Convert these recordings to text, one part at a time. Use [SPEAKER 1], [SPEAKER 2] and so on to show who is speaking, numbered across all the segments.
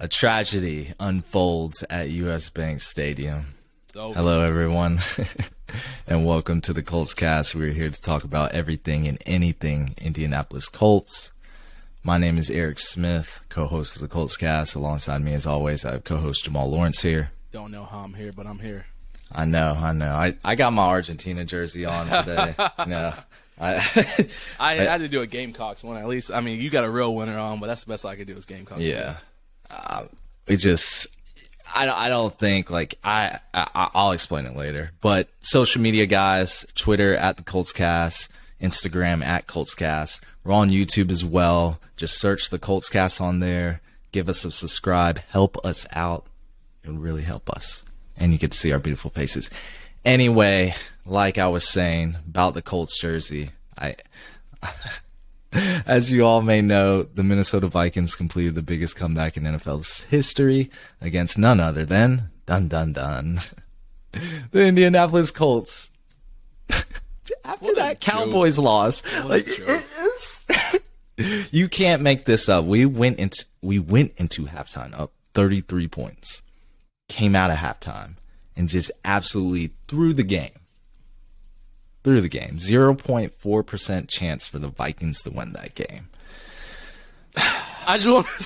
[SPEAKER 1] A tragedy unfolds at U.S. Bank Stadium. Hello, everyone, and welcome to the Colts Cast. We're here to talk about everything and anything Indianapolis Colts. My name is Eric Smith, co-host of the Colts Cast. Alongside me, as always, I have co-host Jamal Lawrence here.
[SPEAKER 2] Don't know how I'm here, but I'm here.
[SPEAKER 1] I know. I got my Argentina jersey on today.
[SPEAKER 2] I had to do a Gamecocks one at least. I mean, you got a real winner on, but that's the best I could do is Gamecocks.
[SPEAKER 1] Yeah. I don't think, like, I'll explain it later. But social media guys, Twitter at the Colts Cast, Instagram at Colts Cast. We're on YouTube as well. Just search the Colts Cast on there. Give us a subscribe. Help us out. It would really help us. And you get to see our beautiful faces. Anyway, like I was saying about the Colts jersey, as you all may know, the Minnesota Vikings completed the biggest comeback in NFL's history against none other than, the Indianapolis Colts. After that Cowboys loss, like, you can't make this up. We went into halftime up 33 points, came out of halftime, and just absolutely threw the game. 0.4% chance for the Vikings to win that game.
[SPEAKER 2] I just want to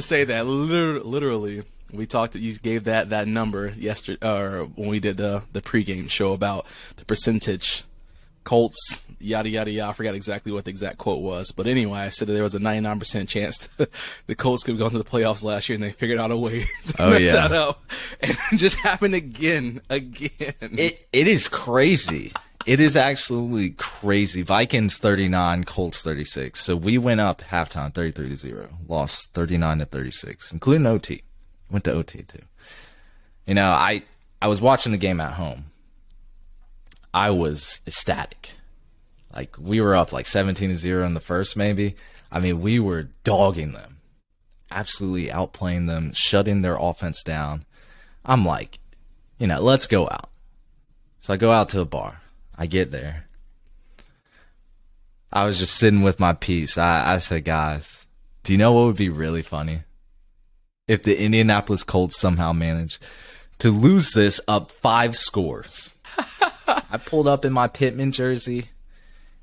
[SPEAKER 2] say that literally we talked. You gave that number yesterday, or when we did the pregame show about the percentage. Colts, yada yada yada. I forgot exactly what the exact quote was, but anyway, I said that there was a 99% chance the Colts could go into the playoffs last year, and they figured out a way to mess that up, and it just happened again.
[SPEAKER 1] It is crazy. It is absolutely crazy. Vikings 39, Colts 36. So we went up halftime 33-0, lost 39-36, including OT. Went to OT too. You know, I was watching the game at home. I was ecstatic. Like, we were up like 17-0 in the first, maybe. I mean, we were dogging them, absolutely outplaying them, shutting their offense down. I'm like, let's go out. So I go out to a bar. I get there. I was just sitting with my piece. I said, guys, do you know what would be really funny? If the Indianapolis Colts somehow managed to lose this up 5 scores. I pulled up in my Pittman jersey,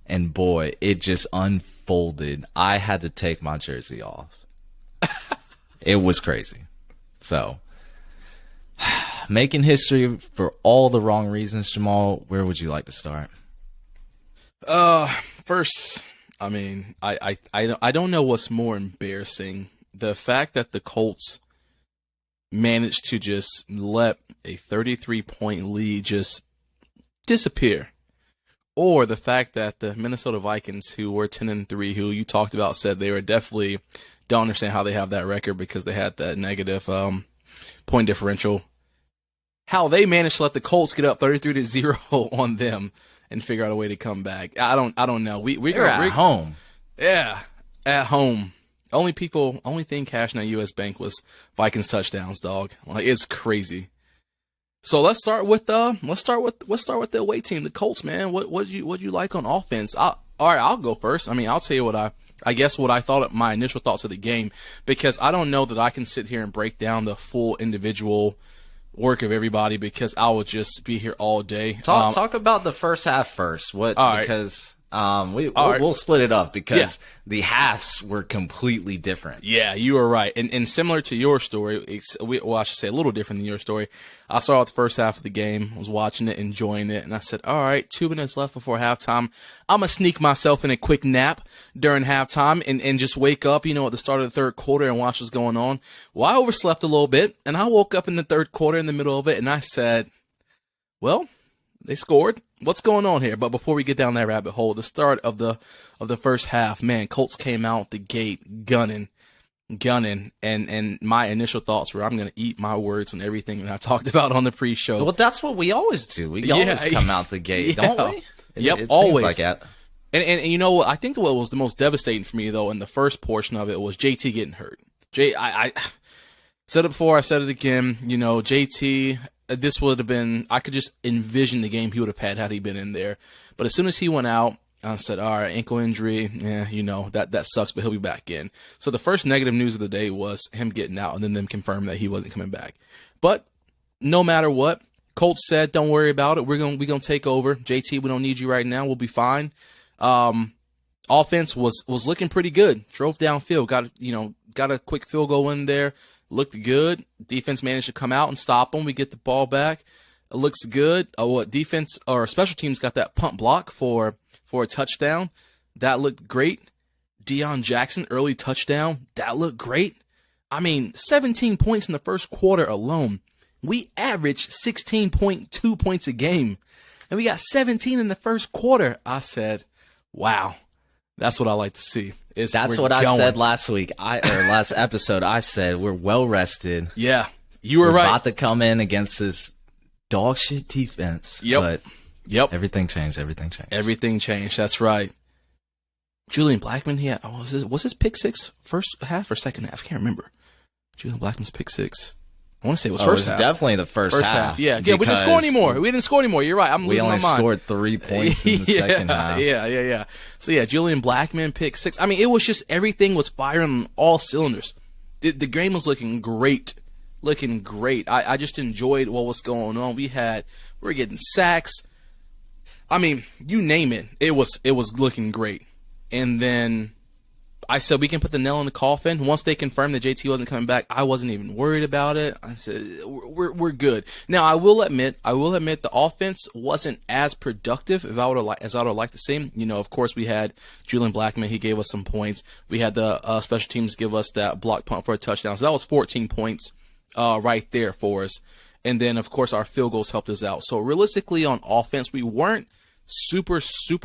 [SPEAKER 1] and boy, it just unfolded. I had to take my jersey off. It was crazy. So, making history for all the wrong reasons, Jamal, where would you like to start?
[SPEAKER 2] First, I mean, I don't know what's more embarrassing. The fact that the Colts managed to just let a 33-point lead just disappear, or the fact that the Minnesota Vikings, who were 10-3, who you talked about, said they were definitely don't understand how they have that record because they had that negative point differential. How they managed to let the Colts get up 33-0 on them and figure out a way to come back. I don't know. We're
[SPEAKER 1] at home.
[SPEAKER 2] Yeah, at home. Only thing cashing at US Bank was Vikings touchdowns, dog. Like, it's crazy. So let's start with the away team, the Colts, man. What did you like on offense? All right, I'll go first. I mean, I'll tell you what I thought, my initial thoughts of the game, because I don't know that I can sit here and break down the full individual work of everybody, because I will just be here all day.
[SPEAKER 1] Talk about the first half first. Because we'll split it up because the halves were completely different.
[SPEAKER 2] Yeah, you were right. And similar to your story, I should say a little different than your story. I saw the first half of the game, was watching it, enjoying it, and I said, all right, 2 minutes left before halftime. I'm going to sneak myself in a quick nap during halftime and just wake up, at the start of the third quarter and watch what's going on. Well, I overslept a little bit, and I woke up in the third quarter in the middle of it, and I said, well, they scored. What's going on here? But before we get down that rabbit hole, the start of the first half, man, Colts came out the gate gunning, and my initial thoughts were, I'm going to eat my words on everything that I talked about on the pre-show.
[SPEAKER 1] Well, that's what we always do. We always come out the gate, don't we?
[SPEAKER 2] It always. Seems like that. And you know what? I think what was the most devastating for me, though, in the first portion of it was JT getting hurt. I said it before, I said it again. JT, this would have been, I could just envision the game he would have had he been in there. But as soon as he went out, I said, all right, ankle injury, that sucks, but he'll be back in. So the first negative news of the day was him getting out and then them confirming that he wasn't coming back. But no matter what, Colts said, don't worry about it. We're gonna take over. JT, we don't need you right now. We'll be fine. Offense was looking pretty good. Drove downfield, got a quick field goal in there. Looked good. Defense managed to come out and stop them. We get the ball back. It looks good. Defense or special teams got that punt block for a touchdown. That looked great. Deion Jackson, early touchdown. That looked great. 17 points in the first quarter alone. We averaged 16.2 points a game. And we got 17 in the first quarter. I said, wow, that's what I like to see.
[SPEAKER 1] That's what I said last week. Last episode, I said we're well rested.
[SPEAKER 2] Yeah, you were right.
[SPEAKER 1] About to come in against this dog shit defense.
[SPEAKER 2] Yep.
[SPEAKER 1] But everything changed.
[SPEAKER 2] Everything changed. That's right. Julian Blackmon, was his pick six first half or second half? I can't remember. Julian Blackmon's pick six. I want to say it was first half.
[SPEAKER 1] It was definitely the first half.
[SPEAKER 2] Yeah, we didn't score anymore. You're right. I'm losing my mind.
[SPEAKER 1] We only scored 3 points in the second half.
[SPEAKER 2] Yeah. So, Julian Blackmon, pick six. It was just everything was firing on all cylinders. The game was looking great. I just enjoyed what was going on. We were getting sacks. You name it. It was looking great. And then I said we can put the nail in the coffin. Once they confirmed that JT wasn't coming back, I wasn't even worried about it. I said we're good. Now I will admit the offense wasn't as productive as I would have liked to see. Of course we had Julian Blackmon. He gave us some points. We had the special teams give us that block punt for a touchdown. So that was 14 points right there for us. And then of course our field goals helped us out. So realistically on offense, we weren't super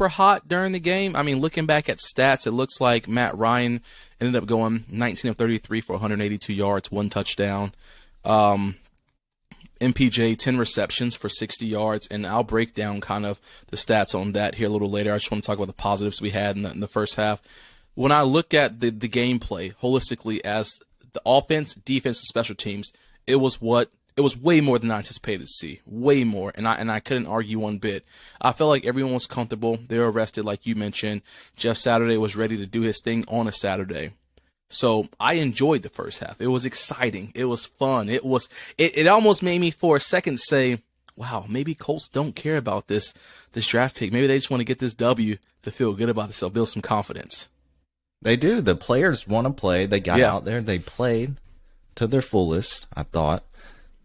[SPEAKER 2] hot during the game. Looking back at stats, it looks like Matt Ryan ended up going 19 of 33 for 182 yards, 1 touchdown. MPJ 10 receptions for 60 yards, and I'll break down kind of the stats on that here a little later. I just want to talk about the positives we had in the first half. When I look at the gameplay holistically as the offense, defense, and special teams, it was way more than I anticipated to see. Way more. And I couldn't argue one bit. I felt like everyone was comfortable. They were rested, like you mentioned. Jeff Saturday was ready to do his thing on a Saturday. So I enjoyed the first half. It was exciting. It was fun. It almost made me for a second say, wow, maybe Colts don't care about this draft pick. Maybe they just want to get this W to feel good about themselves, build some confidence.
[SPEAKER 1] They do. The players want to play. They got out there. They played to their fullest, I thought.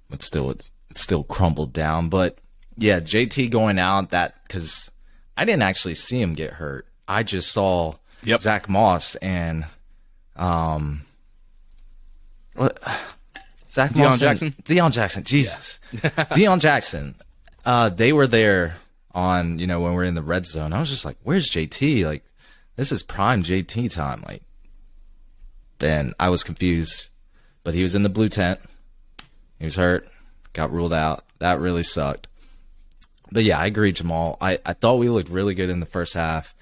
[SPEAKER 1] But still, it still crumbled down. But yeah, JT going out, because I didn't actually see him get hurt. I just saw Zach Moss and Deion Jackson. Jesus, Deion Jackson. They were there on when we're in the red zone. I was just like, "Where's JT? Like, this is prime JT time." Like, then I was confused, but he was in the blue tent. He was hurt, got ruled out. That really sucked. But yeah, I agree, Jamal. I thought we looked really good in the first half.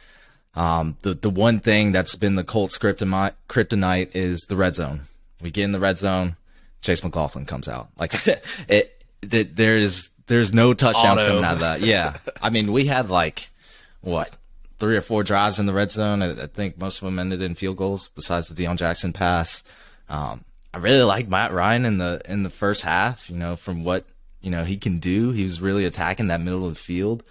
[SPEAKER 1] The one thing that's been the Colts kryptonite is the red zone. We get in the red zone, Chase McLaughlin comes out. Like there's no touchdowns coming out of that. Yeah, we had 3 or 4 drives in the red zone. I think most of them ended in field goals, besides the Deion Jackson pass. I really like Matt Ryan in the first half, from what, he can do. He was really attacking that middle of the field.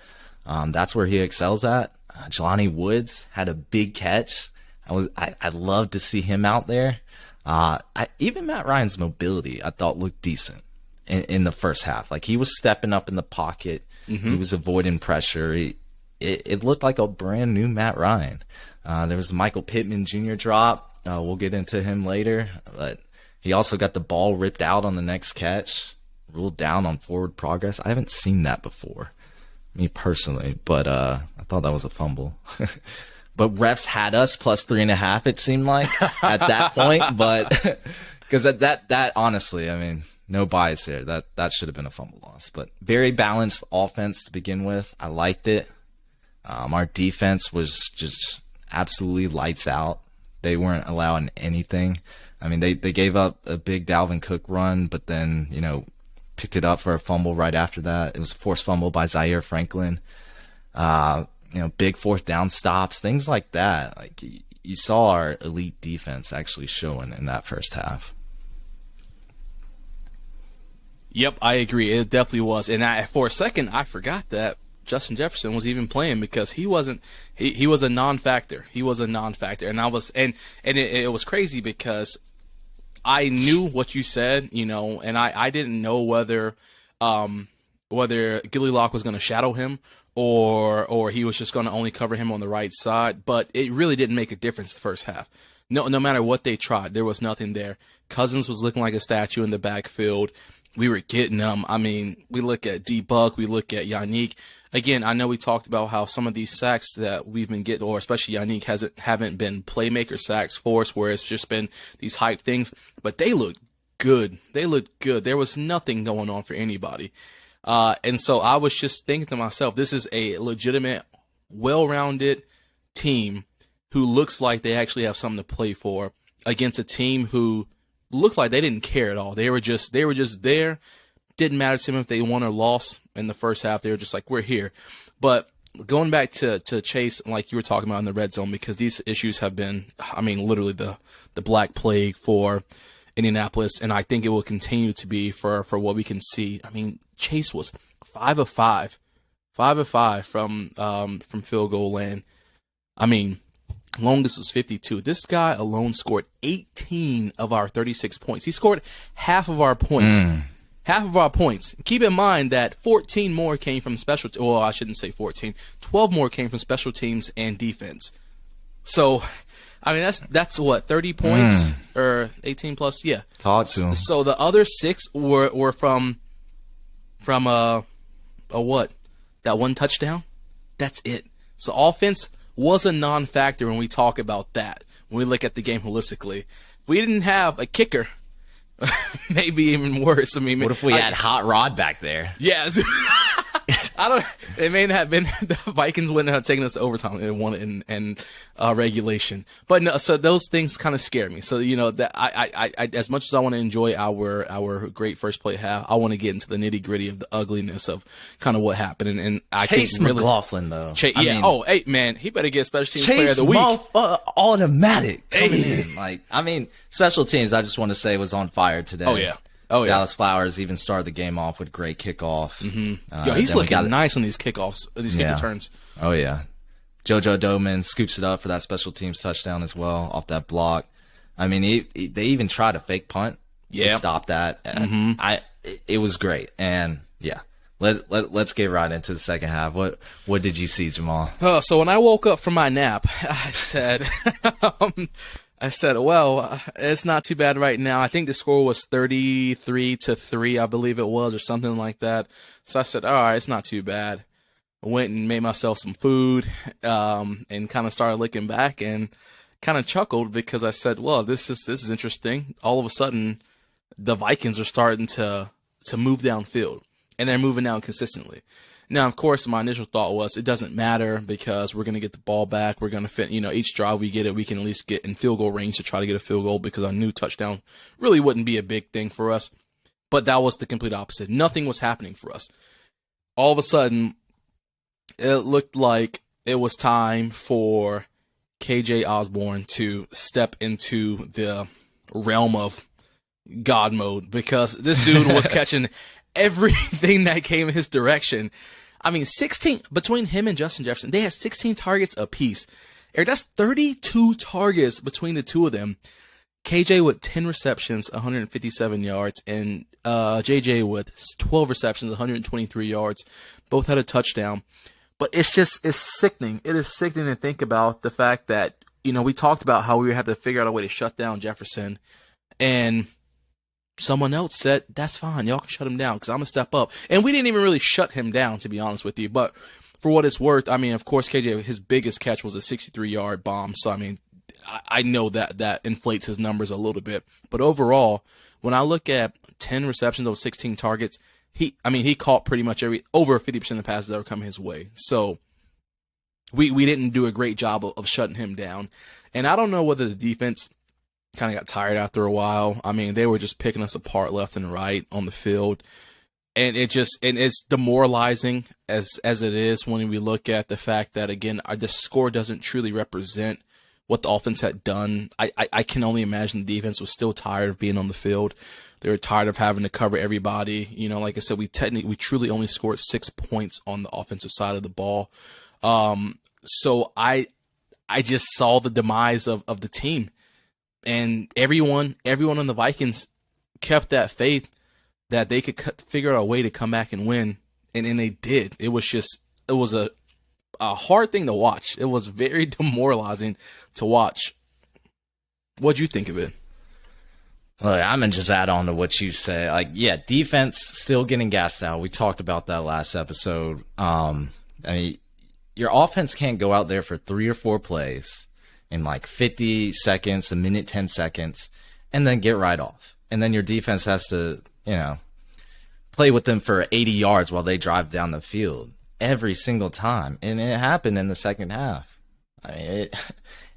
[SPEAKER 1] That's where he excels at. Jelani Woods had a big catch. I'd love to see him out there. Even Matt Ryan's mobility, I thought looked decent in the first half. Like he was stepping up in the pocket. Mm-hmm. He was avoiding pressure. It looked like a brand new Matt Ryan. There was a Michael Pittman Jr. drop. We'll get into him later, but he also got the ball ripped out on the next catch, ruled down on forward progress. I haven't seen that before, me personally, but I thought that was a fumble. But refs had us plus 3.5, it seemed like, at that point. But because that honestly, no bias here. That should have been a fumble loss. But very balanced offense to begin with. I liked it. Our defense was just absolutely lights out. They weren't allowing anything. They gave up a big Dalvin Cook run, but then, picked it up for a fumble right after that. It was a forced fumble by Zaire Franklin. big fourth down stops, things like that. Like you saw our elite defense actually showing in that first half.
[SPEAKER 2] Yep, I agree. It definitely was. And for a second, I forgot that Justin Jefferson was even playing because he wasn't. He was a non-factor. He was a non-factor, and it was crazy because I knew what you said, and I didn't know whether Gilly Lock was going to shadow him or he was just going to only cover him on the right side. But it really didn't make a difference the first half. No matter what they tried, there was nothing there. Cousins was looking like a statue in the backfield. We were getting them. I mean, we look at D-Buck, we look at Yannick. Again, I know we talked about how some of these sacks that we've been getting, or especially Yannick, haven't been playmaker sacks for us, where it's just been these hype things. But they look good. They looked good. There was nothing going on for anybody. And so I was just thinking to myself, this is a legitimate, well-rounded team who looks like they actually have something to play for against a team who looked like they didn't care at all. They were just there. Didn't matter to them if they won or lost in the first half. They were just like, we're here. But going back to Chase, like you were talking about in the red zone, because these issues have been, literally the black plague for Indianapolis, and I think it will continue to be for what we can see. I mean, Chase was 5 of 5 from field goal land. I mean, longest was 52. This guy alone scored 18 of our 36 points. He scored half of our points. Half of our points. Keep in mind that 14 more came from special. Well, I shouldn't say 14. 12 more came from special teams and defense. So, I mean, that's what, 30 points or 18 plus. Yeah.
[SPEAKER 1] Talk to him.
[SPEAKER 2] So the other 6 were from a what? That one touchdown. That's it. So offense was a non-factor when we talk about that. When we look at the game holistically, we didn't have a kicker. Maybe even worse. I mean,
[SPEAKER 3] what if we had Hot Rod back there?
[SPEAKER 2] Yes. It may not have been. The Vikings wouldn't have taken us to overtime and won it in regulation. But no, so those things kind of scare me. So that I as much as I want to enjoy our great first play half, I want to get into the nitty gritty of the ugliness of kind of what happened. And I
[SPEAKER 1] Chase
[SPEAKER 2] think really,
[SPEAKER 1] McLaughlin though.
[SPEAKER 2] Hey man, he better get special teams player of the week.
[SPEAKER 1] Automatic coming in. Special teams. I just want to say was on fire today.
[SPEAKER 2] Oh yeah.
[SPEAKER 1] Dallas Flowers even started the game off with a great kickoff.
[SPEAKER 2] He's looking nice on these kickoffs, these kick returns.
[SPEAKER 1] Oh, yeah. JoJo Doman scoops it up for that special teams touchdown as well off that block. I mean, they even tried a fake punt to stop that. It was great. And, yeah, let's get right into the second half. What did you see, Jamal?
[SPEAKER 2] So when I woke up from my nap, I said... well, it's not too bad right now. I think the score was 33-3, I believe it was, or something like that. So I said, all right, it's not too bad. I went and made myself some food, and kind of started looking back and kind of chuckled because I said, well, this is interesting. All of a sudden, the Vikings are starting to move downfield, and they're moving down consistently. Now, of course, my initial thought was it doesn't matter because we're going to get the ball back. We're going to fit, each drive we get it, we can at least get in field goal range to try to get a field goal because our new touchdown really wouldn't be a big thing for us. But that was the complete opposite. Nothing was happening for us. All of a sudden, it looked like it was time for KJ Osborne to step into the realm of God mode because this dude was catching everything that came in his direction. I mean, 16 between him and Justin Jefferson, they had 16 targets apiece. That's 32 targets between the two of them. KJ with 10 receptions, 157 yards, and JJ with 12 receptions, 123 yards. Both had a touchdown. But it's sickening. It is sickening to think about the fact that, we talked about how we had to figure out a way to shut down Jefferson, and someone else said, that's fine. Y'all can shut him down because I'm going to step up. And we didn't even really shut him down, to be honest with you. But for what it's worth, of course, KJ, his biggest catch was a 63-yard bomb. So, I know that inflates his numbers a little bit. But overall, when I look at 10 receptions of 16 targets, he caught pretty much over 50% of the passes that were coming his way. So we didn't do a great job of shutting him down. And I don't know whether the defense kind of got tired after a while. They were just picking us apart left and right on the field. And it's demoralizing as it is when we look at the fact that, again, the score doesn't truly represent what the offense had done. I can only imagine the defense was still tired of being on the field. They were tired of having to cover everybody. You know, like I said, we truly only scored 6 points on the offensive side of the ball. So I just saw the demise of the team, and everyone on the Vikings kept that faith that they could figure out a way to come back and win, and they did. It was a hard thing to watch. It was very demoralizing to watch. What'd you think of it?
[SPEAKER 1] Look, I'm going to just add on to what you say. Like, yeah, defense still getting gassed out. We talked about that last episode. I mean, your offense can't go out there for 3 or 4 plays in like 50 seconds, a minute, 10 seconds, and then get right off. And then your defense has to, play with them for 80 yards while they drive down the field every single time. And it happened in the second half. I mean,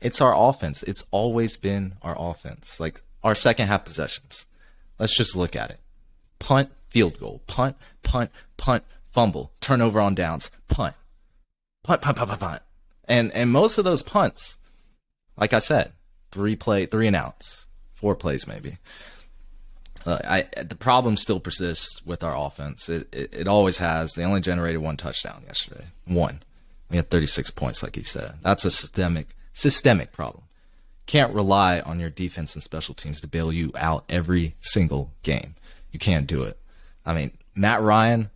[SPEAKER 1] it's our offense. It's always been our offense. Like, our second half possessions. Let's just look at it. Punt, field goal. Punt, punt, punt, fumble. Turnover on downs. Punt. Punt, punt, punt, punt, punt. And most of those punts, like I said, 3 and outs. 4 plays maybe. The problem still persists with our offense. It always has. They only generated 1 touchdown yesterday. 1. We had 36 points, like you said. That's a systemic problem. Can't rely on your defense and special teams to bail you out every single game. You can't do it. I mean, Matt Ryan,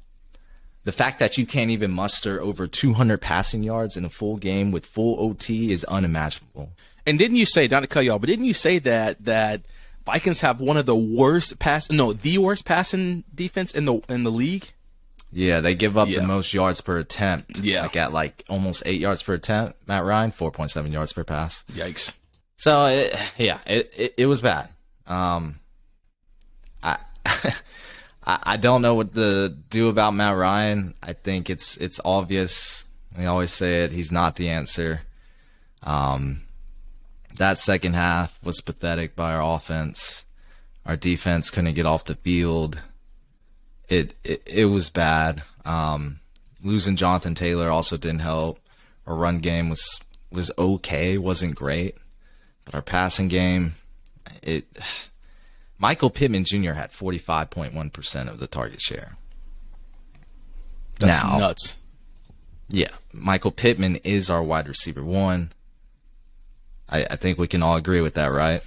[SPEAKER 1] the fact that you can't even muster over 200 passing yards in a full game with full OT is unimaginable.
[SPEAKER 2] And didn't you say, not to cut you off, but didn't you say that Vikings have one of the worst passing defense in the league?
[SPEAKER 1] Yeah, they give up the most yards per attempt.
[SPEAKER 2] Yeah.
[SPEAKER 1] Like at almost 8 yards per attempt. Matt Ryan, 4.7 yards per pass.
[SPEAKER 2] Yikes.
[SPEAKER 1] So, it was bad. I don't know what to do about Matt Ryan. I think it's obvious. We always say it. He's not the answer. That second half was pathetic by our offense. Our defense couldn't get off the field. It was bad. Losing Jonathan Taylor also didn't help. Our run game was okay, wasn't great. But our passing game, Michael Pittman Jr. had 45.1% of the target share.
[SPEAKER 2] That's nuts.
[SPEAKER 1] Yeah, Michael Pittman is our wide receiver 1. I think we can all agree with that, right?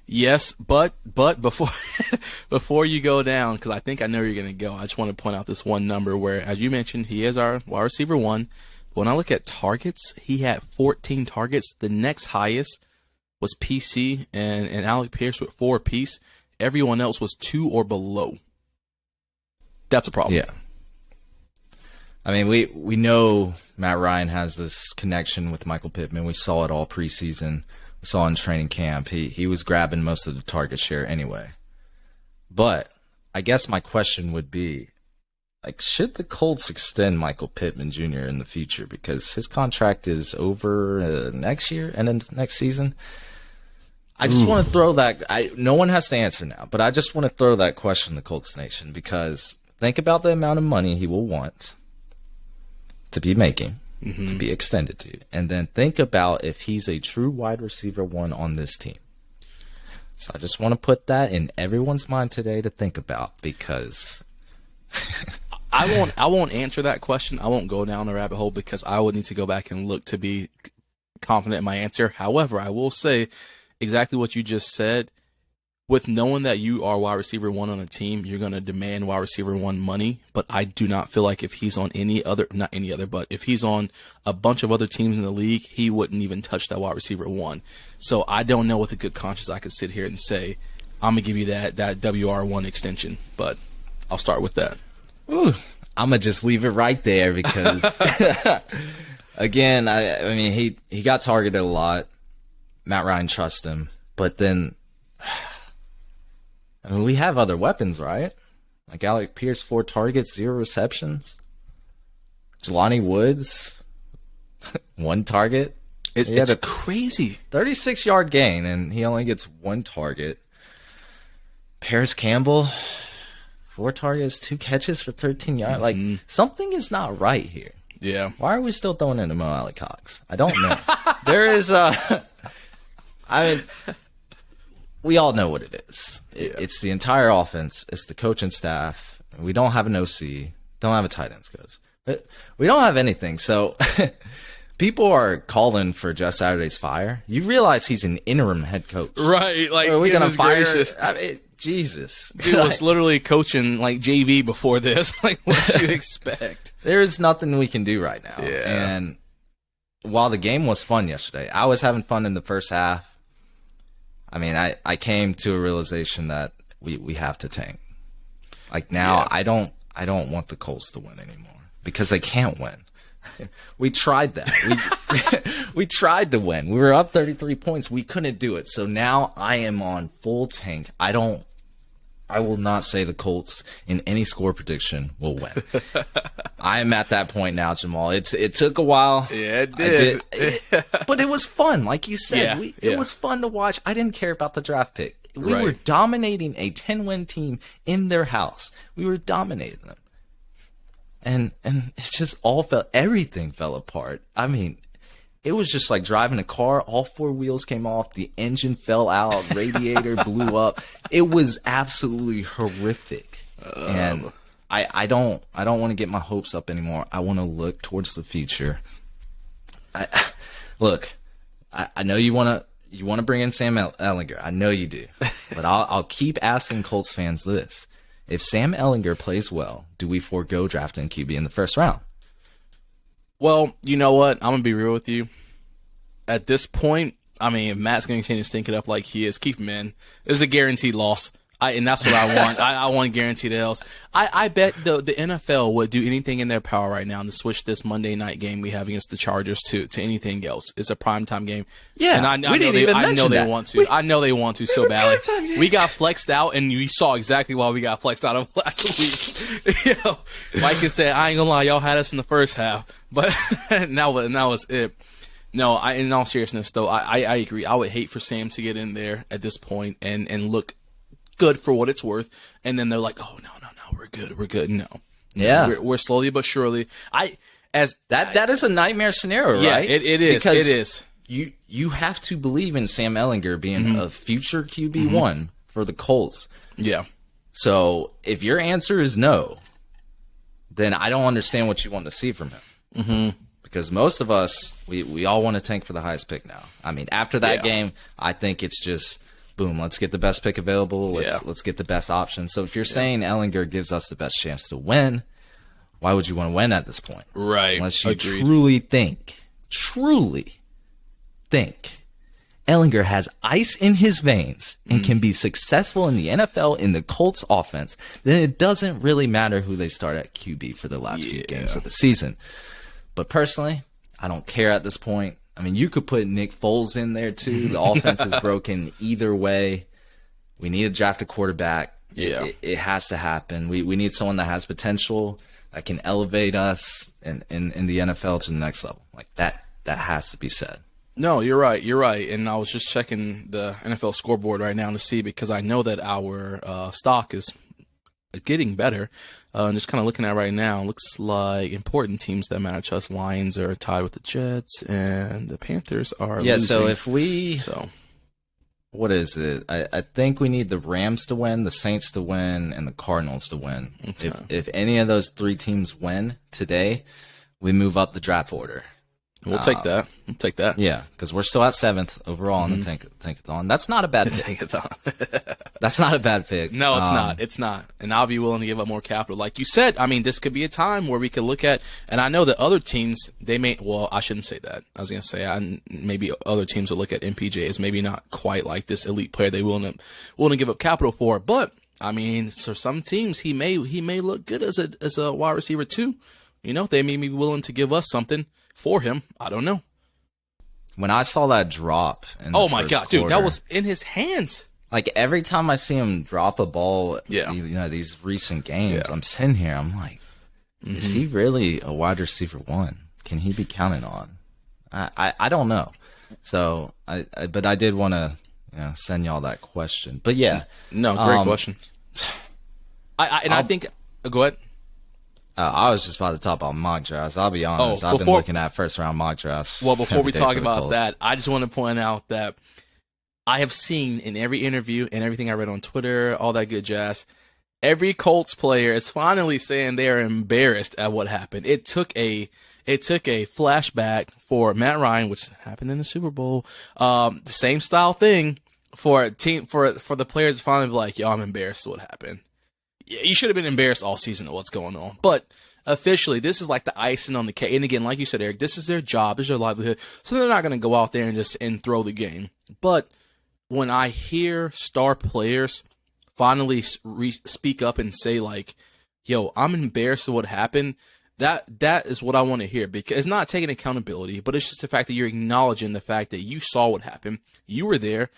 [SPEAKER 2] Yes, but before you go down, because I think I know where you're going to go, I just want to point out this one number where, as you mentioned, he is our wide receiver 1. But when I look at targets, he had 14 targets. The next highest was PC and Alec Pierce with 4 apiece. Everyone else was 2 or below. That's a problem.
[SPEAKER 1] Yeah. I mean, we know Matt Ryan has this connection with Michael Pittman. We saw it all preseason. We saw in training camp. He was grabbing most of the target share anyway. But I guess my question would be, like, should the Colts extend Michael Pittman Jr. in the future? Because his contract is over next year and then next season. I just want to throw that. No one has to answer now, but I just want to throw that question to Colts Nation, because think about the amount of money he will want to be making, to be extended to, and then think about if he's a true wide receiver 1 on this team. So I just want to put that in everyone's mind today to think about, because
[SPEAKER 2] I won't answer that question. I won't go down the rabbit hole, because I would need to go back and look to be confident in my answer. However, I will say exactly what you just said. With knowing that you are wide receiver 1 on a team, you're going to demand wide receiver 1 money. But I do not feel like if he's on but if he's on a bunch of other teams in the league, he wouldn't even touch that wide receiver 1. So I don't know with a good conscience I could sit here and say, I'm going to give you that WR1 extension. But I'll start with that.
[SPEAKER 1] Ooh, I'm going to just leave it right there, because, again, I mean, he got targeted a lot. Matt Ryan trusts him. But then, I mean, we have other weapons, right? Like Alec Pierce, 4 targets, 0 receptions. Jelani Woods, 1 target.
[SPEAKER 2] It's crazy.
[SPEAKER 1] 36-yard gain, and he only gets 1 target. Paris Campbell, 4 targets, 2 catches for 13 yards. Like, something is not right here.
[SPEAKER 2] Yeah.
[SPEAKER 1] Why are we still throwing in to Mo Alley Cox? I don't know. There is we all know what it is. It's the entire offense. It's the coaching staff. We don't have an OC. Don't have a tight ends coach. We don't have anything. So people are calling for Jeff Saturday's fire. You realize he's an interim head coach.
[SPEAKER 2] Right. Like,
[SPEAKER 1] are we going to fire?
[SPEAKER 2] Gracious.
[SPEAKER 1] I mean, Jesus.
[SPEAKER 2] Dude was literally coaching like JV before this. Like, what you expect?
[SPEAKER 1] There is nothing we can do right now.
[SPEAKER 2] Yeah.
[SPEAKER 1] And while the game was fun yesterday, I was having fun in the first half. I mean, I came to a realization that we have to tank. Like, now I don't want the Colts to win anymore because they can't win. We tried that. We tried to win. We were up 33 points. We couldn't do it. So now I am on full tank. I will not say the Colts in any score prediction will win. I am at that point now, Jamal. It took a while.
[SPEAKER 2] Yeah, it did.
[SPEAKER 1] But it was fun. Like you said,
[SPEAKER 2] Yeah,
[SPEAKER 1] it was fun to watch. I didn't care about the draft pick. We
[SPEAKER 2] Right.
[SPEAKER 1] were dominating a 10-win team in their house. We were dominating them. And it just everything fell apart. I mean, it was just like driving a car. All 4 wheels came off. The engine fell out. Radiator blew up. It was absolutely horrific. And I don't want to get my hopes up anymore. I want to look towards the future. I know you want to bring in Sam Ehlinger. I know you do. But I'll keep asking Colts fans this. If Sam Ehlinger plays well, do we forego drafting QB in the first round?
[SPEAKER 2] Well, you know what? I'm going to be real with you. At this point, I mean, if Matt's going to continue to stink it up like he is, keep him in. This is a guaranteed loss. And that's what I want. I want guaranteed L's. I bet the NFL would do anything in their power right now to switch this Monday night game we have against the Chargers to anything else. It's a primetime game.
[SPEAKER 1] Yeah,
[SPEAKER 2] and I know they want to. I know they want to so badly. We got flexed out, and you saw exactly why we got flexed out of last week. Mike can say, I ain't gonna lie, y'all had us in the first half, but that was it. No, in all seriousness though, I agree. I would hate for Sam to get in there at this point and look good for what it's worth, and then they're like, "Oh no, we're good." No,
[SPEAKER 1] yeah,
[SPEAKER 2] we're slowly but surely.
[SPEAKER 1] That is a nightmare scenario,
[SPEAKER 2] yeah,
[SPEAKER 1] right?
[SPEAKER 2] It is.
[SPEAKER 1] Because
[SPEAKER 2] it is.
[SPEAKER 1] You have to believe in Sam Ehlinger being a future QB1 for the Colts.
[SPEAKER 2] Yeah.
[SPEAKER 1] So if your answer is no, then I don't understand what you want to see from him.
[SPEAKER 2] Mm-hmm.
[SPEAKER 1] Because most of us, we all want to tank for the highest pick now. I mean, after that game, I think it's just, boom, let's get the best pick available. Let's get the best option. So if you're saying Ehlinger gives us the best chance to win, why would you want to win at this point?
[SPEAKER 2] Right.
[SPEAKER 1] Unless you
[SPEAKER 2] Agreed.
[SPEAKER 1] truly think Ehlinger has ice in his veins and can be successful in the NFL in the Colts offense, then it doesn't really matter who they start at QB for the last few games of the season. But personally, I don't care at this point. I mean, you could put Nick Foles in there too. The offense is broken either way. We need to draft a quarterback.
[SPEAKER 2] Yeah.
[SPEAKER 1] It has to happen. We need someone that has potential, that can elevate us in the NFL to the next level. Like that has to be said. No,
[SPEAKER 2] you're right. And I was just checking the NFL scoreboard right now to see, because I know that our stock is getting better. Just kind of looking at it right now, looks like important teams that matter to us. Lions are tied with the Jets, and the Panthers are losing.
[SPEAKER 1] So what is it? I think we need the Rams to win, the Saints to win, and the Cardinals to win. Okay. If any of those 3 teams win today, we move up the draft order.
[SPEAKER 2] We'll take that.
[SPEAKER 1] Yeah, because we're still at 7th overall in the Tankathon. That's not a bad pick. That's not a bad pick.
[SPEAKER 2] No, it's not. It's not. And I'll be willing to give up more capital. Like you said, I mean, this could be a time where we could look at, and I know that other teams, I shouldn't say that. I was going to say, maybe other teams will look at MPJ as maybe not quite like this elite player they willing to give up capital for. But, I mean, for some teams, he may look good as a wide receiver too. You know, they may be willing to give us something for him. I don't know.
[SPEAKER 1] When I saw that drop in the
[SPEAKER 2] my God, dude, that was in his hands.
[SPEAKER 1] Like every time I see him drop a ball, these recent games, I'm sitting here, I'm like, is he really a wide receiver 1? Can he be counted on? I don't know. So but I did want to send y'all that question. But yeah,
[SPEAKER 2] no, great question. I think. Go ahead.
[SPEAKER 1] I was just about to talk about mock drafts. I'll be honest. I've been looking at first round mock drafts.
[SPEAKER 2] Well, before we talk about
[SPEAKER 1] Colts.
[SPEAKER 2] that, I just want to point out that I have seen in every interview and everything I read on Twitter, all that good jazz, every Colts player is finally saying they are embarrassed at what happened. It took a flashback for Matt Ryan, which happened in the Super Bowl. The same style thing for a team for the players to finally be like, "Yo, I'm embarrassed at what happened." You should have been embarrassed all season at what's going on. But officially, this is like the icing on the cake. And again, like you said, Eric, this is their job, this is their livelihood. So they're not going to go out there and throw the game. But when I hear star players finally speak up and say like, "Yo, I'm embarrassed at what happened," that is what I want to hear, because it's not taking accountability, but it's just the fact that you're acknowledging the fact that you saw what happened, you were there,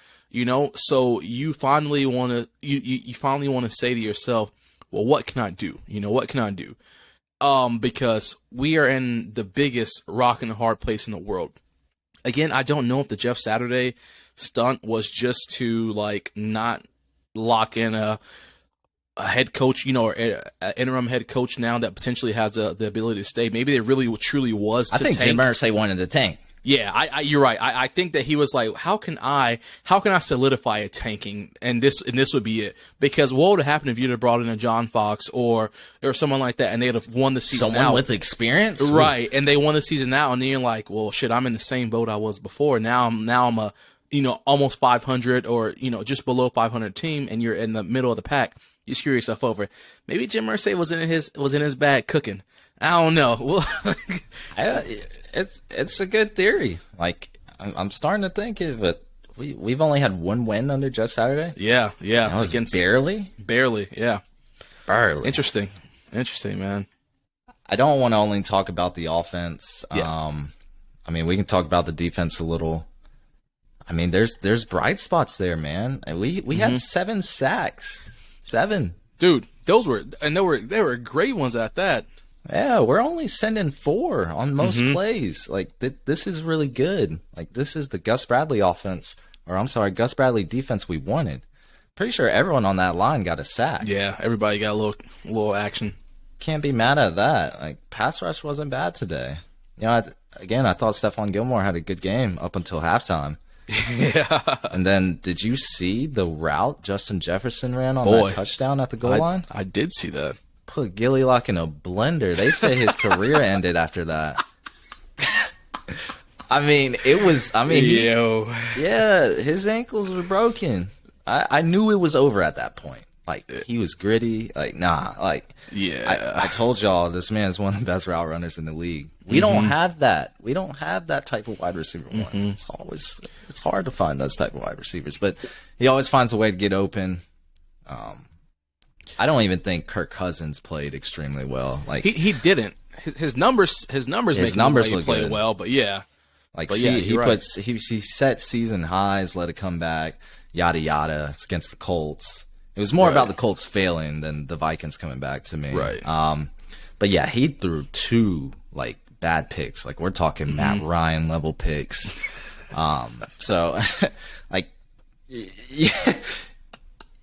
[SPEAKER 2] so you finally want to you finally want to say to yourself, well, what can I do? What can I do? Because we are in the biggest rock and hard place in the world. Again, I don't know if the Jeff Saturday stunt was just to like not lock in a head coach, or an interim head coach now that potentially has the ability to stay. Maybe it really truly was.
[SPEAKER 1] I think
[SPEAKER 2] tank.
[SPEAKER 1] Jim Irsay wanted to tank.
[SPEAKER 2] Yeah, you're right. I think that he was like, how can I solidify a tanking, and this would be it. Because what would have happened if you'd have brought in a John Fox or someone like that, and they'd have won the season
[SPEAKER 1] Someone
[SPEAKER 2] out.
[SPEAKER 1] with experience,
[SPEAKER 2] right? And they won the season out, and then you're like, well, shit, I'm in the same boat I was before. Now I'm a almost 500 or just below 500 team, and you're in the middle of the pack. You screw yourself over. Maybe Jim Irsay was in his bag cooking. I don't know. Well,
[SPEAKER 1] it's a good theory. Like I'm starting to think it, but we've only had one win under Jeff Saturday.
[SPEAKER 2] Yeah.
[SPEAKER 1] That was barely,
[SPEAKER 2] yeah.
[SPEAKER 1] barely.
[SPEAKER 2] Interesting, man.
[SPEAKER 1] I don't want to only talk about the offense.
[SPEAKER 2] Yeah.
[SPEAKER 1] I mean, we can talk about the defense a little. I mean, there's bright spots there, man. And we had 7 sacks. 7.
[SPEAKER 2] Dude, they were great ones at that.
[SPEAKER 1] Yeah, we're only sending 4 on most plays. Like, this is really good. Like, this is the Gus Bradley Gus Bradley defense we wanted. Pretty sure everyone on that line got a sack.
[SPEAKER 2] Yeah, everybody got a little action.
[SPEAKER 1] Can't be mad at that. Like, pass rush wasn't bad today. I thought Stephon Gilmore had a good game up until halftime.
[SPEAKER 2] Yeah.
[SPEAKER 1] And then, did you see the route Justin Jefferson ran on that touchdown at the goal line?
[SPEAKER 2] I did see that.
[SPEAKER 1] Put Gilly Lock in a blender. They say his career ended after that. His ankles were broken. I knew it was over at that point. Like, he was gritty. Like, nah. Like, I told y'all, this man's one of the best route runners in the league. We don't have that. We don't have that type of wide receiver one. It's hard to find those type of wide receivers, but he always finds a way to get open. I don't even think Kirk Cousins played extremely well. Like,
[SPEAKER 2] he didn't. His numbers look play
[SPEAKER 1] good.
[SPEAKER 2] Well, but yeah.
[SPEAKER 1] He set season highs, let it come back, yada yada. It's against the Colts. It was more about the Colts failing than the Vikings coming back to me.
[SPEAKER 2] Right.
[SPEAKER 1] But yeah, he threw 2 like bad picks. Like, we're talking Matt Ryan level picks. So like, yeah,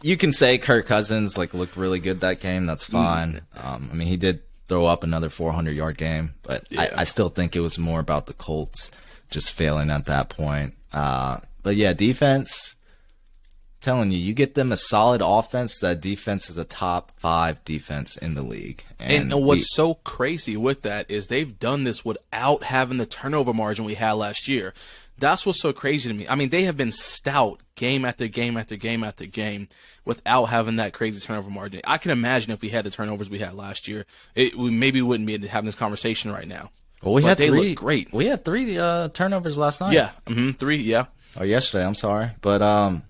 [SPEAKER 1] you can say Kirk Cousins like looked really good that game. That's fine. I mean, he did throw up another 400-yard game, but I still think it was more about the Colts just failing at that point. But yeah, defense. Telling you get them a solid offense. That defense is a top 5 defense in the league.
[SPEAKER 2] And what's so crazy with that is they've done this without having the turnover margin we had last year. That's what's so crazy to me. I mean, they have been stout game after game after game after game without having that crazy turnover margin. I can imagine if we had the turnovers we had last year, we maybe wouldn't be having this conversation right now.
[SPEAKER 1] Well, they look
[SPEAKER 2] great.
[SPEAKER 1] We had 3 turnovers last night.
[SPEAKER 2] Yeah, 3. Yeah.
[SPEAKER 1] Or yesterday. I'm sorry, but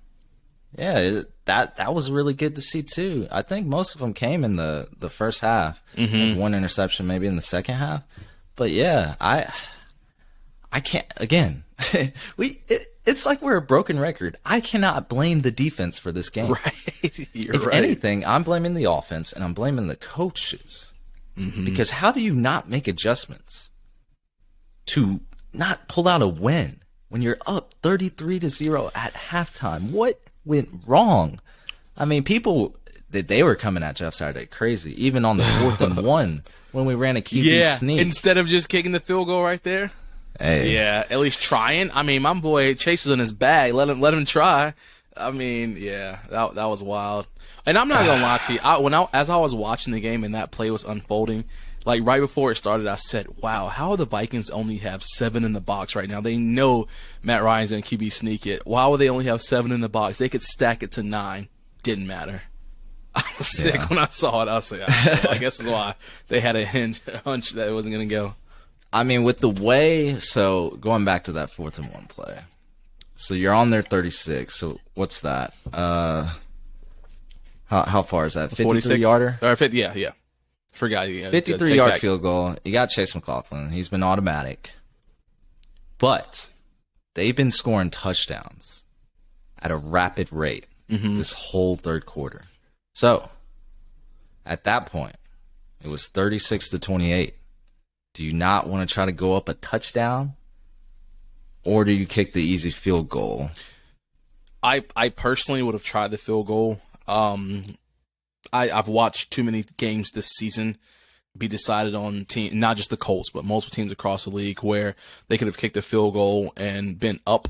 [SPEAKER 1] yeah, that was really good to see too. I think most of them came in the first half. Like 1 interception maybe in the second half. But yeah, I can't again. It's like we're a broken record. I cannot blame the defense for this game.
[SPEAKER 2] Right.
[SPEAKER 1] If anything, I'm blaming the offense and I'm blaming the coaches. Because how do you not make adjustments to not pull out a win when you're up 33-0 at halftime? What went wrong? I mean, people they were coming at Jeff Saturday crazy. Even on the 4th and 1 when we ran a QB sneak.
[SPEAKER 2] Instead of just kicking the field goal right there.
[SPEAKER 1] Hey.
[SPEAKER 2] Yeah, at least trying. I mean, my boy Chase was in his bag. Let him try. I mean, yeah, that was wild. And I'm not gonna lie to you. As I was watching the game and that play was unfolding, like right before it started, I said, "Wow, how do the Vikings only have 7 in the box right now? They know Matt Ryan's gonna QB sneak it. Why would they only have 7 in the box? They could stack it to 9. Didn't matter." I was sick when I saw it. I was like, well, I guess that's why they had a hunch that it wasn't gonna go.
[SPEAKER 1] I mean, with the way, so going back to that 4th and 1 play. So you're on their 36. So what's that? How far is that? 53-yarder?
[SPEAKER 2] Yeah. Forgot.
[SPEAKER 1] 53-yard field goal. You got Chase McLaughlin. He's been automatic. But they've been scoring touchdowns at a rapid rate this whole third quarter. So at that point, it was 36-28. Do you not want to try to go up a touchdown? Or do you kick the easy field goal?
[SPEAKER 2] I personally would have tried the field goal. I've watched too many games this season be decided on team, not just the Colts, but multiple teams across the league where they could have kicked the field goal and been up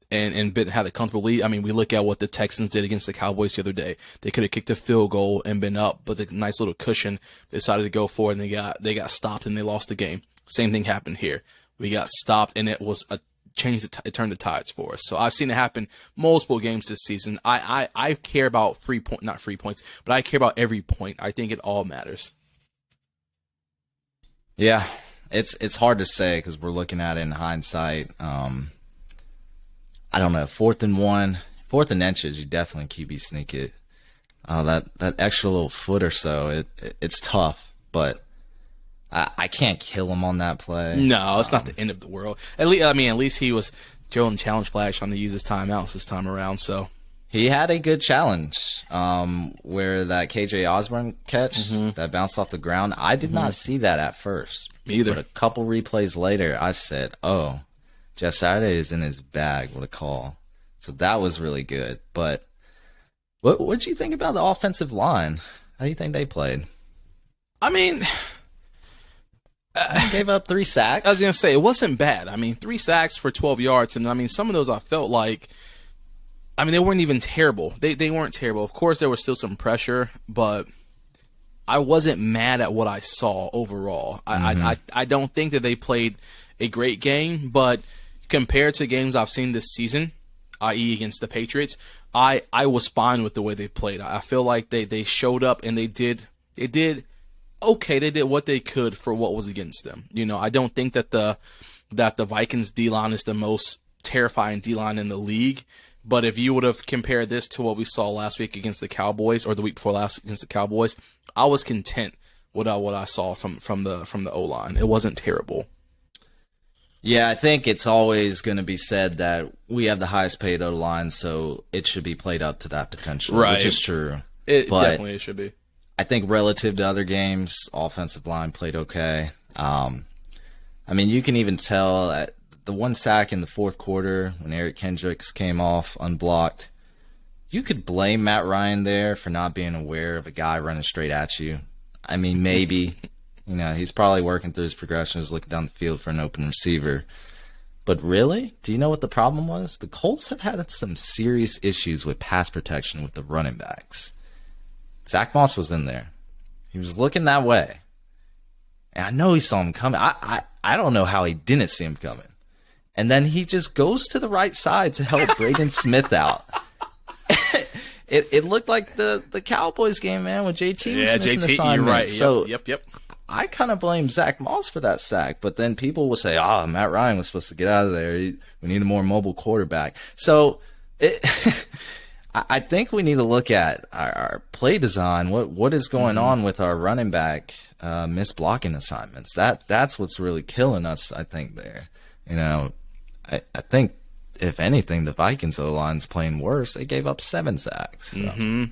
[SPEAKER 2] and had a comfortable lead. I mean, we look at what the Texans did against the Cowboys the other day. They could have kicked the field goal and been up, but the nice little cushion they decided to go for it, and they got stopped and they lost the game. Same thing happened here. We got stopped and it was a it turned the tides for us. So I've seen it happen multiple games this season. I care about not free points, but I care about every point. I think it all matters.
[SPEAKER 1] Yeah, it's hard to say because we're looking at it in hindsight. I don't know. 4th and 1, 4th and inches, you definitely QB sneak it. That extra little foot or so, it's tough, but I can't kill him on that play.
[SPEAKER 2] No, it's not the end of the world. At least he was throwing challenge flags trying to use his timeouts this time around. So
[SPEAKER 1] he had a good challenge where that KJ Osborne catch that bounced off the ground. I did not see that at first.
[SPEAKER 2] Me either.
[SPEAKER 1] But a couple replays later, I said, "Oh, Jeff Saturday is in his bag. What a call!" So that was really good. But what did you think about the offensive line? How do you think they played?
[SPEAKER 2] I mean,
[SPEAKER 1] gave up 3 sacks.
[SPEAKER 2] I was going to say, it wasn't bad. I mean, 3 sacks for 12 yards. And, I mean, some of those I felt like, I mean, they weren't even terrible. They weren't terrible. Of course, there was still some pressure, but I wasn't mad at what I saw overall. I don't think that they played a great game, but compared to games I've seen this season, i.e. against the Patriots, I was fine with the way they played. I feel like they showed up and they did okay, they did what they could for what was against them. You know, I don't think that the Vikings D-line is the most terrifying D-line in the league, but if you would have compared this to what we saw last week against the Cowboys or the week before last against the Cowboys, I was content with what I saw from the O-line. It wasn't terrible.
[SPEAKER 1] Yeah, I think it's always going to be said that we have the highest paid O-line, so it should be played up to that potential,
[SPEAKER 2] right.
[SPEAKER 1] Which is true.
[SPEAKER 2] It definitely should be.
[SPEAKER 1] I think relative to other games, offensive line played okay. I mean, you can even tell at the 1 sack in the 4th quarter when Eric Kendricks came off unblocked. You could blame Matt Ryan there for not being aware of a guy running straight at you. I mean, maybe. You know, he's probably working through his progressions, looking down the field for an open receiver. But really, do you know what the problem was? The Colts have had some serious issues with pass protection with the running backs. Zach Moss was in there. He was looking that way. And I know he saw him coming. I don't know how he didn't see him coming. And then he just goes to the right side to help Braden Smith out. It looked like the Cowboys game, man, when JT was missing assignment.
[SPEAKER 2] You're right.
[SPEAKER 1] So
[SPEAKER 2] Yep.
[SPEAKER 1] I kind of blame Zach Moss for that sack. But then people will say, Matt Ryan was supposed to get out of there. We need a more mobile quarterback. So I think we need to look at our play design. What is going on with our running back missed blocking assignments? That's what's really killing us, I think, there. You know, I think, if anything, the Vikings O-line's playing worse. They gave up 7 sacks. So.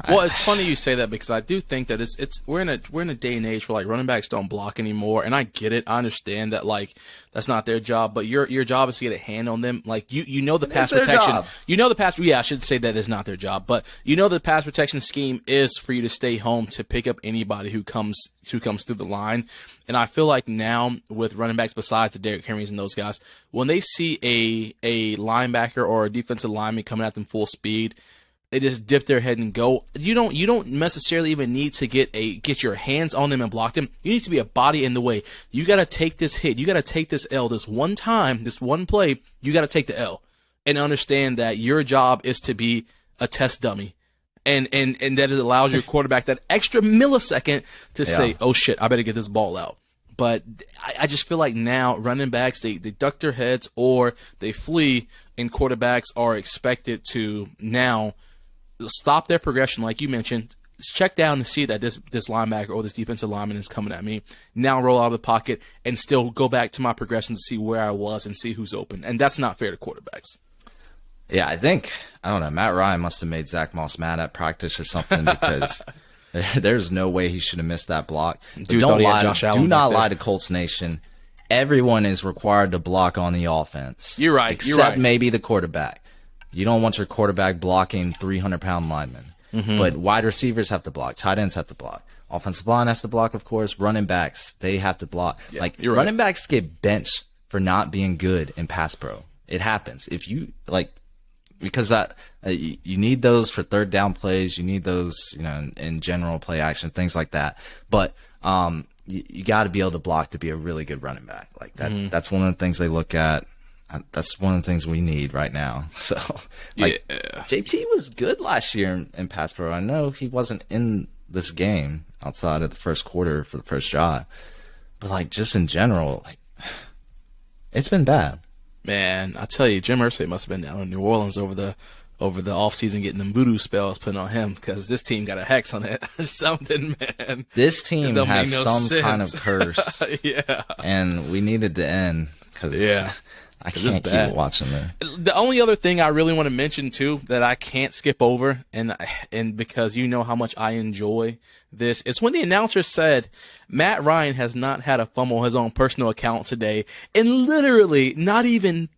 [SPEAKER 2] Well, it's funny you say that because I do think that we're in a day and age where like running backs don't block anymore, and I get it. I understand that like that's not their job, but your job is to get a hand on them. Like you know the pass protection.
[SPEAKER 1] Job.
[SPEAKER 2] You know the pass. Yeah, I should say that is not their job, but you know the pass protection scheme is for you to stay home to pick up anybody who comes through the line. And I feel like now with running backs besides the Derrick Henrys and those guys, when they see a linebacker or a defensive lineman coming at them full speed, they just dip their head and go. You don't necessarily even need to get your hands on them and block them. You need to be a body in the way. You got to take this hit. You got to take this L this one time, this one play. You got to take the L and understand that your job is to be a test dummy. And that it allows your quarterback that extra millisecond to say, oh shit, I better get this ball out. But I just feel like now running backs, they duck their heads or they flee, and quarterbacks are expected to now stop their progression, like you mentioned, check down to see that this linebacker or this defensive lineman is coming at me. Now roll out of the pocket and still go back to my progression to see where I was and see who's open. And that's not fair to quarterbacks.
[SPEAKER 1] Yeah, I don't know, Matt Ryan must have made Zach Moss mad at practice or something because there's no way he should have missed that block.
[SPEAKER 2] Dude,
[SPEAKER 1] don't lie. Do not lie to Colts Nation. Everyone is required to block on the offense.
[SPEAKER 2] You're right.
[SPEAKER 1] Except maybe the quarterback. You don't want your quarterback blocking 300-pound linemen. Mm-hmm. But wide receivers have to block. Tight ends have to block. Offensive line has to block, of course. Running backs, they have to block. Yeah, running backs get benched for not being good in pass pro. It happens. If you because that you need those for third down plays. You need those, in general play action, things like that. But you got to be able to block to be a really good running back. Like that. Mm-hmm. That's one of the things they look at. That's one of the things we need right now. So, JT was good last year in pass pro. I know he wasn't in this game outside of the first quarter for the first drive, but just in general, it's been bad.
[SPEAKER 2] Man, I tell you, Jim Irsay must have been down in New Orleans over the offseason getting them voodoo spells put on him because this team got a hex on it. Something, man.
[SPEAKER 1] This team has some kind of curse.
[SPEAKER 2] Yeah.
[SPEAKER 1] And we needed to end because I can't keep watching it.
[SPEAKER 2] The only other thing I really want to mention too that I can't skip over, and because you know how much I enjoy this, is when the announcer said Matt Ryan has not had a fumble on his own personal account today, and literally not even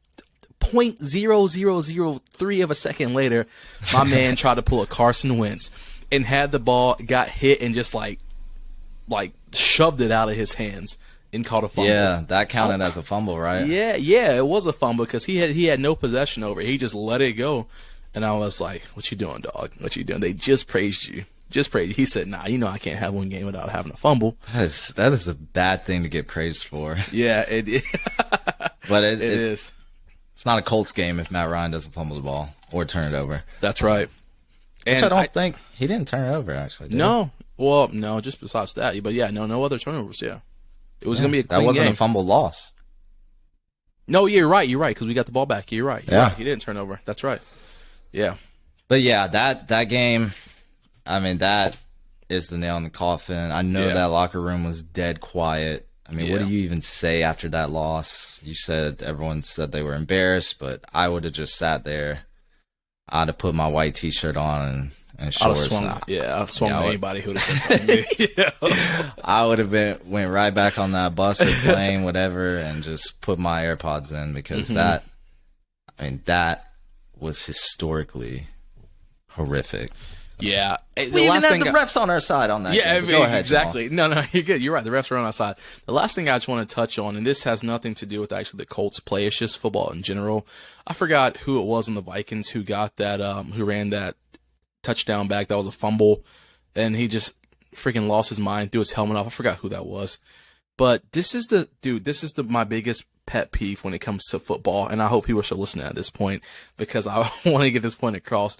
[SPEAKER 2] 0.0003 of a second later, my man tried to pull a Carson Wentz and had the ball, got hit, and just like shoved it out of his hands. And caught a fumble.
[SPEAKER 1] Yeah, that counted as a fumble, right?
[SPEAKER 2] Yeah, it was a fumble because he had no possession over it. He just let it go, and I was like, "What you doing, dog? What you doing?" They just praised you. He said, "Nah, I can't have one game without having a fumble."
[SPEAKER 1] That is a bad thing to get praised for.
[SPEAKER 2] Yeah, it is.
[SPEAKER 1] But it is. It's not a Colts game if Matt Ryan doesn't fumble the ball or turn it over.
[SPEAKER 2] That's right.
[SPEAKER 1] Which I don't think he didn't turn it over actually.
[SPEAKER 2] No, well, no, just besides that, but yeah, no other turnovers. Yeah. It was going to be a clean game.
[SPEAKER 1] That wasn't a fumble loss.
[SPEAKER 2] No, you're right, because we got the ball back. You're right. You're right. He didn't turn over. That's right. Yeah.
[SPEAKER 1] But yeah, that game, I mean, that is the nail in the coffin. I know that locker room was dead quiet. I mean, what do you even say after that loss? You said everyone said they were embarrassed, but I would have just sat there. I'd have put my white T-shirt on and shorts.
[SPEAKER 2] I've swung anybody who would have said something to me.
[SPEAKER 1] I would have went right back on that bus or plane, whatever, and just put my AirPods in because that was historically horrific.
[SPEAKER 2] Yeah.
[SPEAKER 1] We even had the refs on our side on that.
[SPEAKER 2] Yeah,
[SPEAKER 1] go ahead,
[SPEAKER 2] exactly. Jamal. No, you're good. You're right. The refs are on our side. The last thing I just want to touch on, and this has nothing to do with actually the Colts play, it's just football in general. I forgot who it was on the Vikings who got that, who ran that touchdown back. That was a fumble, and he just freaking lost his mind, threw his helmet off. I forgot who that was. But this is my biggest pet peeve when it comes to football, and I hope people are still listening at this point because I want to get this point across.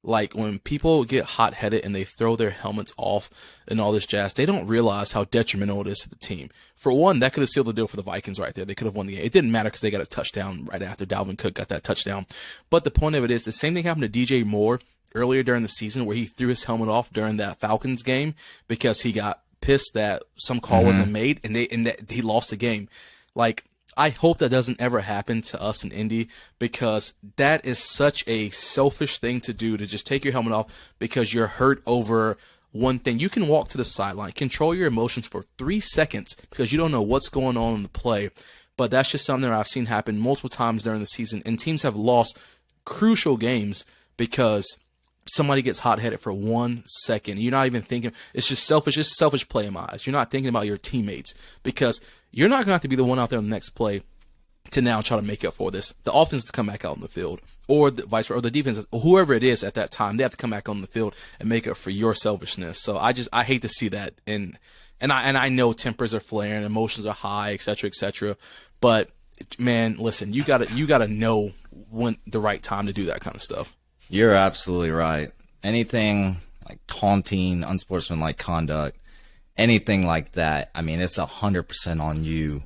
[SPEAKER 2] Like, when people get hot-headed and they throw their helmets off and all this jazz, they don't realize how detrimental it is to the team. For one, that could have sealed the deal for the Vikings right there. They could have won the game. It didn't matter because they got a touchdown right after Dalvin Cook got that touchdown. But the point of it is the same thing happened to DJ Moore earlier during the season where he threw his helmet off during that Falcons game because he got pissed that some call wasn't made and he lost the game. Like, I hope that doesn't ever happen to us in Indy, because that is such a selfish thing to do, to just take your helmet off because you're hurt over one thing. You can walk to the sideline, control your emotions for 3 seconds because you don't know what's going on in the play. But that's just something that I've seen happen multiple times during the season, and teams have lost crucial games because somebody gets hot-headed for 1 second. You're not even thinking. It's just selfish. It's selfish play in my eyes. You're not thinking about your teammates, because you're not going to have to be the one out there on the next play to now try to make up for this. The offense has to come back out on the field, or the vice versa, or the defense, or whoever it is at that time, they have to come back on the field and make up for your selfishness. So I hate to see that. And I know tempers are flaring, emotions are high, et cetera, but man, listen, you gotta know when the right time to do that kind of stuff.
[SPEAKER 1] You're absolutely right. Anything like taunting, unsportsmanlike conduct, anything like that, I mean, it's 100% on you.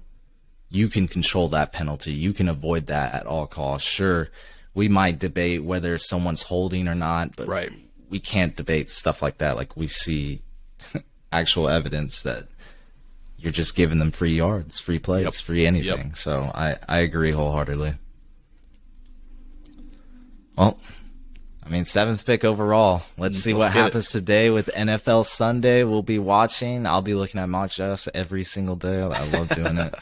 [SPEAKER 1] You can control that penalty. You can avoid that at all costs. Sure, we might debate whether someone's holding or not, but
[SPEAKER 2] right.
[SPEAKER 1] We can't debate stuff like that. Like, we see actual evidence that you're just giving them free yards, free plays, free anything.
[SPEAKER 2] Yep.
[SPEAKER 1] So I agree wholeheartedly. Well, I mean, 7th pick overall. Let's see what happens today with NFL Sunday. We'll be watching. I'll be looking at mock drafts every single day. I love doing it.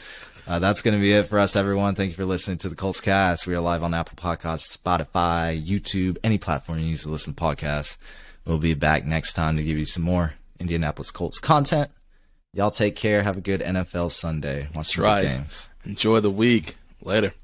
[SPEAKER 1] That's going to be it for us, everyone. Thank you for listening to the Colts Cast. We are live on Apple Podcasts, Spotify, YouTube, any platform you use to listen to podcasts. We'll be back next time to give you some more Indianapolis Colts content. Y'all take care. Have a good NFL Sunday. Watch the games.
[SPEAKER 2] Enjoy the week. Later.